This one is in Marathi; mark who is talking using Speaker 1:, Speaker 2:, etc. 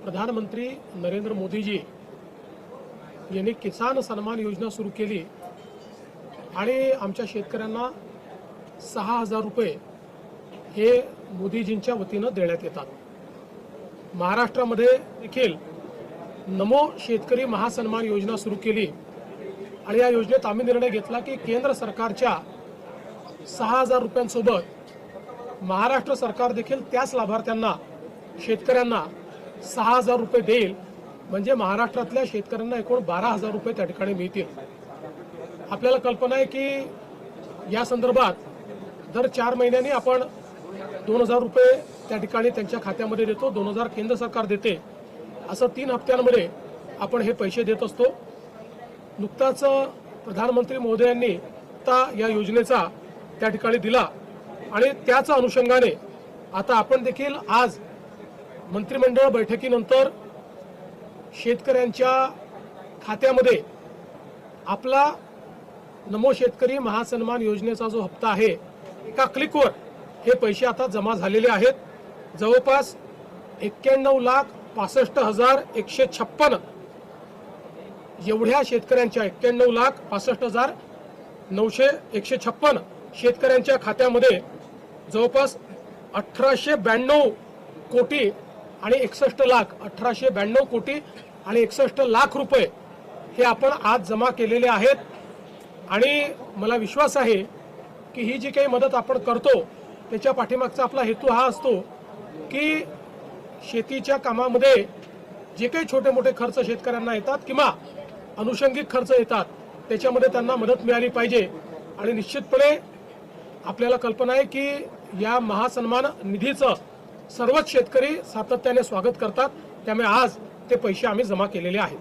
Speaker 1: प्रधानमंत्री नरेंद्र मोदीजी यांनी किसान सन्मान योजना सुरू केली आणि आमच्या शेतकऱ्यांना 6,000 रुपये हे मोदीजींच्या वतीनं देण्यात येतात। महाराष्ट्रामध्ये देखील नमो शेतकरी महासन्मान योजना सुरू केली आणि या योजनेत आम्ही निर्णय घेतला की केंद्र सरकारच्या 6,000 रुपयांसोबत महाराष्ट्र सरकार देखील त्याच लाभार्थ्यांना शेतकऱ्यांना 6,000 रुपये देईल, म्हणजे महाराष्ट्रातल्या शेतकऱ्यांना एकूण 12,000 रुपये त्या ठिकाणी मिळतील। आपल्याला कल्पना आहे की या संदर्भात दर 4 महिन्यांनी आपण 2,000 रुपये त्या ठिकाणी त्यांच्या खात्यामध्ये देतो, 2,000 केंद्र सरकार देते, असं 3 हप्त्यांमध्ये आपण हे पैसे देत असतो। नुकताच प्रधानमंत्री महोदयांनी आता या योजनेचा त्या ठिकाणी दिला आणि त्याच अनुषंगाने आता आपण देखील आज मंत्रिमंडळ बैठकीनंतर शेतकऱ्यांच्या खात्यामध्ये आपला नमो शेतकरी महासन्मान योजनेचा जो हप्ता आहे एका क्लिकवर हे पैसे आता जमा झालेले आहेत। जवळपास 91,65,156 एवढ्या शेतकऱ्यांच्या 91,65,156 शेतकऱ्यांच्या खात्यामध्ये जवळपास 1,892 कोटी आणि 61 लाख 1,892 कोटी आणि 61 लाख रुपये हे आपण आज जमा केलेले आहेत। आणि मला विश्वास आहे की ही जी काही मदत आपण करतो त्याच्या पाठीमागचा आपला हेतू हा असतो की शेतीच्या कामामध्ये जे काही छोटे मोठे खर्च शेतकऱ्यांना येतात किंवा अनुषंगिक खर्च येतात त्याच्यामध्ये त्यांना मदत मिळाली पाहिजे। आणि निश्चितपणे आपल्याला कल्पना आहे की या महासन्मान निधीचं सर्वच शेतकरी सातत्याने स्वागत करतात, त्यामुळे आज ते पैसे आम्ही जमा केलेले आहेत।